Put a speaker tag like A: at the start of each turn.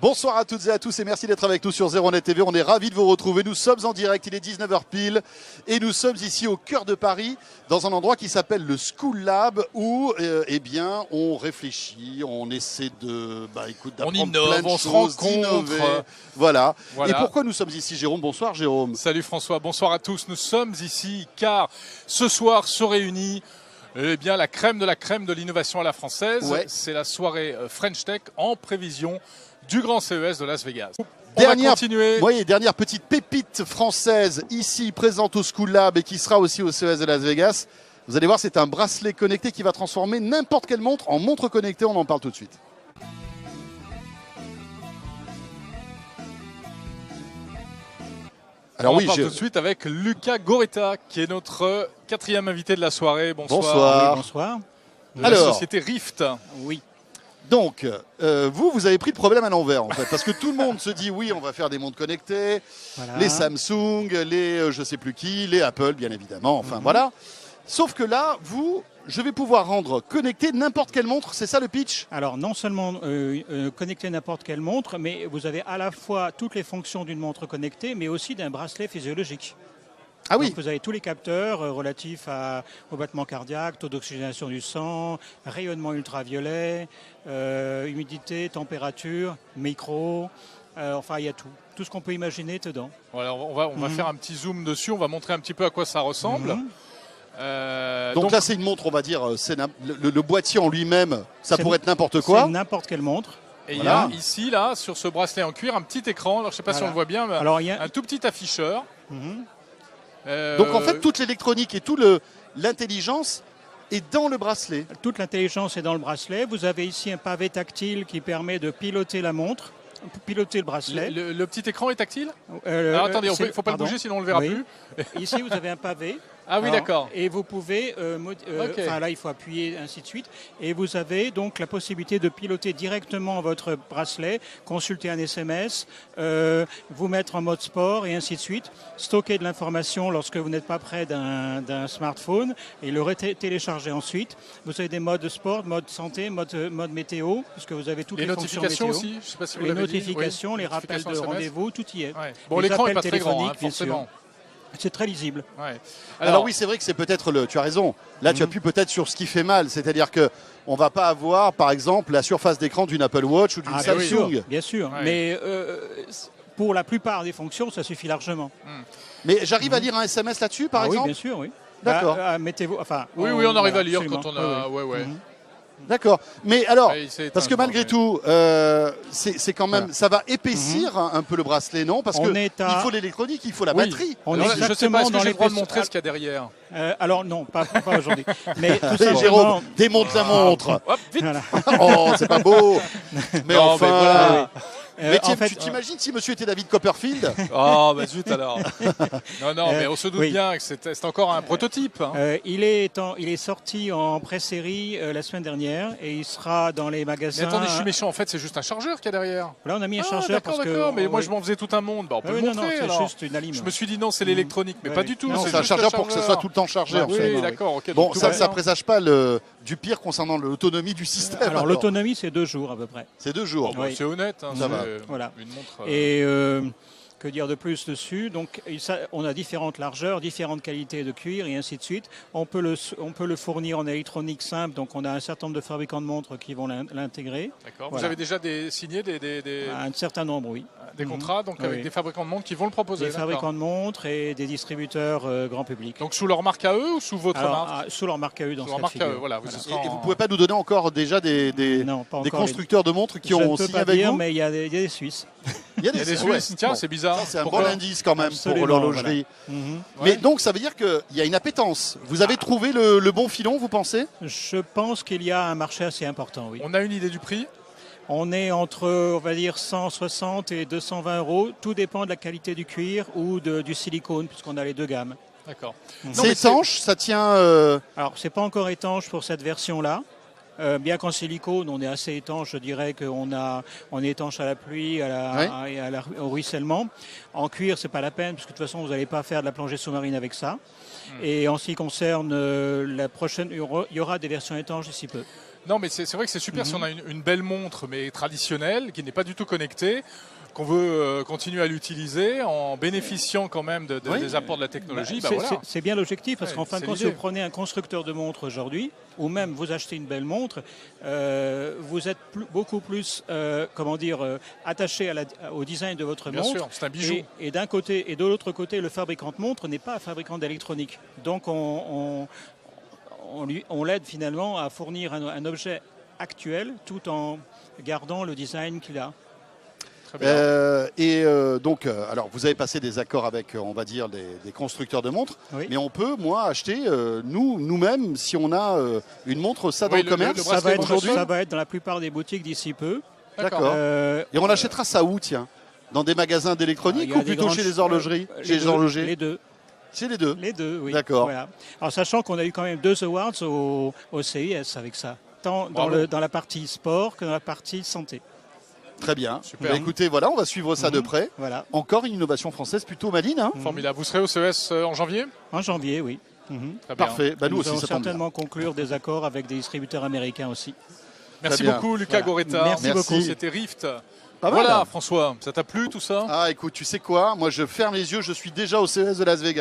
A: Bonsoir à toutes et à tous et merci d'être avec nous sur Zeronet TV. On est ravis de vous retrouver. Nous sommes en direct, il est 19h pile et nous sommes ici au cœur de Paris dans un endroit qui s'appelle le School Lab où eh bien, on réfléchit, on essaie de d'apprendre plein de
B: on
A: choses,
B: se rencontre.
A: Voilà. Et pourquoi nous sommes ici, Jérôme? Bonsoir Jérôme.
B: Salut François, bonsoir à tous. Nous sommes ici car ce soir se réunit bien, la crème de l'innovation à la française.
A: Ouais.
B: C'est la soirée French Tech en prévision du grand CES de Las Vegas.
A: Dernière petite pépite française ici présente au School Lab et qui sera aussi au CES de Las Vegas. Vous allez voir, c'est un bracelet connecté qui va transformer n'importe quelle montre en montre connectée. On en parle tout de suite.
B: Alors on parle tout de suite avec Luca Goretta qui est notre quatrième invité de la soirée. Bonsoir.
A: Bonsoir.
C: Oui, bonsoir.
B: De la société Rift.
C: Oui.
A: Donc, vous avez pris le problème à l'envers en fait, parce que tout le monde se dit oui, on va faire des montres connectées,
C: Voilà.
A: les Samsung, les je sais plus qui, les Apple bien évidemment, enfin voilà. Sauf que là, je vais pouvoir rendre connecté n'importe quelle montre, c'est ça le pitch?
C: Alors, non seulement connecter n'importe quelle montre, mais vous avez à la fois toutes les fonctions d'une montre connectée, mais aussi d'un bracelet physiologique.
A: Ah oui.
C: Donc, vous avez tous les capteurs relatifs au battement cardiaque, taux d'oxygénation du sang, rayonnement ultraviolet, humidité, température, micro, enfin il y a tout. Tout ce qu'on peut imaginer dedans.
B: Voilà, on va faire un petit zoom dessus, on va montrer un petit peu à quoi ça ressemble.
A: Donc là, c'est une montre, on va dire, c'est le boîtier en lui-même, ça pourrait être n'importe quoi.
C: C'est n'importe quelle montre.
B: Et
A: Voilà.
B: il y a ici, là, sur ce bracelet en cuir, un petit écran. Alors, je ne sais pas si on le voit bien, mais
C: Alors, il y a...
B: un tout petit afficheur.
A: Donc en fait, toute l'électronique et toute l'intelligence est dans le bracelet.
C: Toute l'intelligence est dans le bracelet. Vous avez ici un pavé tactile qui permet de piloter la montre, piloter le bracelet.
B: Le petit écran est tactile? Alors, attendez, il ne faut pas le bouger, sinon on ne le verra plus.
C: Ici, vous avez un pavé.
B: Ah oui, d'accord.
C: Et vous pouvez, là il faut appuyer, ainsi de suite. Et vous avez donc la possibilité de piloter directement votre bracelet, consulter un SMS, vous mettre en mode sport et ainsi de suite. Stocker de l'information lorsque vous n'êtes pas près d'un smartphone et le télécharger ensuite. vous avez des modes sport, mode santé, mode météo, puisque vous avez toutes les fonctions météo.
B: Aussi, je sais pas si vous
C: les
B: l'avez dit.
C: notifications, les rappels de
B: SMS.
C: rendez-vous, tout y est.
B: Ouais. Bon, l'écran n'est pas très grand, hein, forcément.
C: C'est très lisible.
B: Ouais.
A: Alors oui, c'est vrai que c'est peut-être tu as raison. Là, tu appuies peut-être sur ce qui fait mal, c'est-à-dire que on va pas avoir, par exemple, la surface d'écran d'une Apple Watch ou d'une Samsung.
C: Bien sûr.
B: Ouais.
C: Mais pour la plupart des fonctions, ça suffit largement.
A: Mais j'arrive à lire un SMS là-dessus, par exemple.
C: Oui, bien sûr, oui.
A: D'accord.
C: Mettez-vous. Enfin.
B: Oui, on arrive à lire
C: absolument.
B: quand on a. Ouais.
A: D'accord. Mais alors,
B: Ouais,
A: parce que malgré tout, c'est quand même, ça va épaissir un peu le bracelet, non? Parce que il faut l'électronique, il faut la batterie.
C: On
B: alors,
C: est
B: je ne sais pas, est-ce que j'ai le droit de
C: l'épaisseur-
B: montrer ce qu'il y a derrière?
C: Alors non, pas aujourd'hui. Mais tout
A: Allez,
C: simplement.
A: Jérôme, démonte la montre.
B: Hop, vite.
C: Voilà.
A: Oh, c'est pas beau. Mais
B: Non,
A: enfin.
B: mais voilà.
A: Mais
C: En fait,
A: tu t'imagines si monsieur était David Copperfield?
B: Oh, bah zut alors. Non, mais on se doute
C: oui.
B: bien que c'est encore un prototype. Hein.
C: Il est sorti en pré-série la semaine dernière et il sera dans les magasins.
B: Mais attendez, je suis méchant. En fait, c'est juste un chargeur qu'il y a derrière.
C: Là, on a mis un
B: Ah,
C: chargeur parce que.
B: d'accord. Mais moi, je m'en faisais tout un monde. Bah, on peut le
C: non,
B: montrer.
C: c'est
B: alors.
C: juste une allime.
B: Je me suis dit non, c'est l'électronique, mais
C: Ouais,
B: pas
C: oui.
B: du tout.
C: Non,
A: C'est
B: juste
A: un chargeur pour que ce soit tout le temps chargé. en fait.
B: Oui, d'accord. Ok.
A: Bon,
B: donc tout
A: ça
B: va bien.
A: présage pas du pire concernant l'autonomie du système.
C: Alors l'autonomie, c'est 2 jours à peu près.
A: C'est 2 jours.
B: Oh, bah,
C: Oui.
B: c'est honnête. Hein,
A: Ça va.
C: Voilà.
B: Une montre.
C: Et que dire de plus dessus? Donc, on a différentes largeurs, différentes qualités de cuir et ainsi de suite. On peut le fournir en électronique simple, donc on a un certain nombre de fabricants de montres qui vont l'intégrer.
B: D'accord.
C: Voilà.
B: Vous avez déjà signé
C: Un certain nombre, oui.
B: des contrats donc avec
C: Oui.
B: des fabricants de montres qui vont le proposer.
C: Des
B: d'accord.
C: fabricants de montres et des distributeurs grand public.
B: Donc sous leur marque à eux ou sous votre
C: Alors,
B: marque?
C: sous leur marque à eux dans
B: Sous
C: ce
B: leur
C: cas de
B: marque à eux,
C: figure.
B: voilà.
C: Voilà.
B: Ce sera
A: Et vous
B: en-
A: pouvez pas nous donner encore déjà des
C: Non, pas
A: des
C: encore.
A: constructeurs de montres qui
C: Je ne
A: ont
C: peux
A: signé
C: pas
A: avec
C: dire,
A: vous?
C: mais il y a des Suisses.
A: Il y a
B: Il y a des
A: ouais.
B: Suisses. Tiens,
A: Bon.
B: c'est bizarre.
A: Ça, c'est un
B: Pourquoi
A: bon indice quand même
C: Absolument,
A: pour l'horlogerie.
C: Mhm.
A: Mais
B: Ouais.
A: donc ça veut dire qu'il y a une appétence. Vous avez trouvé le bon filon, vous pensez?
C: Je pense qu'il y a un marché assez important, oui.
B: On a une idée du prix?
C: On est entre, on va dire, 160 et 220 euros. Tout dépend de la qualité du cuir ou du silicone, puisqu'on a les deux gammes.
B: D'accord.
A: C'est étanche, ça tient.
C: Alors, c'est pas encore étanche pour cette version-là. Bien qu'en silicone, on est assez étanche, je dirais qu'on est étanche à la pluie et au ruissellement. En cuir, c'est pas la peine, parce que de toute façon, vous n'allez pas faire de la plongée sous-marine avec ça. Et en ce qui concerne la prochaine, il y aura des versions étanches d'ici peu.
B: Non, mais c'est vrai que c'est super si on a une belle montre, mais traditionnelle, qui n'est pas du tout connectée, qu'on veut continuer à l'utiliser en bénéficiant quand même des apports de la technologie.
C: C'est bien l'objectif, parce qu'en fin de compte, si vous prenez un constructeur de montres aujourd'hui, ou même vous achetez une belle montre, vous êtes beaucoup plus attaché au design de votre montre.
B: Bien sûr, c'est un bijou.
C: Et d'un côté et de l'autre côté, le fabricant de montre n'est pas un fabricant d'électronique. Donc on l'aide finalement à fournir un objet actuel tout en gardant le design qu'il a.
A: Donc, alors vous avez passé des accords avec, on va dire, des constructeurs de montres, mais on peut, acheter nous-mêmes si on a une montre dans le commerce.
C: Ça va être dans la plupart des boutiques d'ici peu.
A: D'accord. Et on achètera ça où, tiens? Dans des magasins d'électronique ou plutôt chez les horlogeries, chez les horlogers?
C: Les deux.
A: C'est les deux.
C: Les deux, oui.
A: D'accord.
C: Voilà. Alors sachant qu'on a eu quand même 2 awards au CIS avec ça, tant dans la partie sport que dans la partie santé.
A: Très bien. Super. Écoutez, voilà, on va suivre ça de près.
C: Voilà.
A: Encore une innovation française plutôt maligne. Hein.
B: Formidable. Vous serez au CES en janvier?
C: En janvier, oui.
A: Parfait. Nous
C: allons certainement conclure des accords avec des distributeurs américains aussi.
B: Merci beaucoup, Lucas Goretta.
C: Merci beaucoup.
B: C'était Rift.
A: Voilà,
B: François, ça t'a plu tout ça?
A: Ah, écoute, tu sais quoi? Moi, je ferme les yeux, je suis déjà au CES de Las Vegas.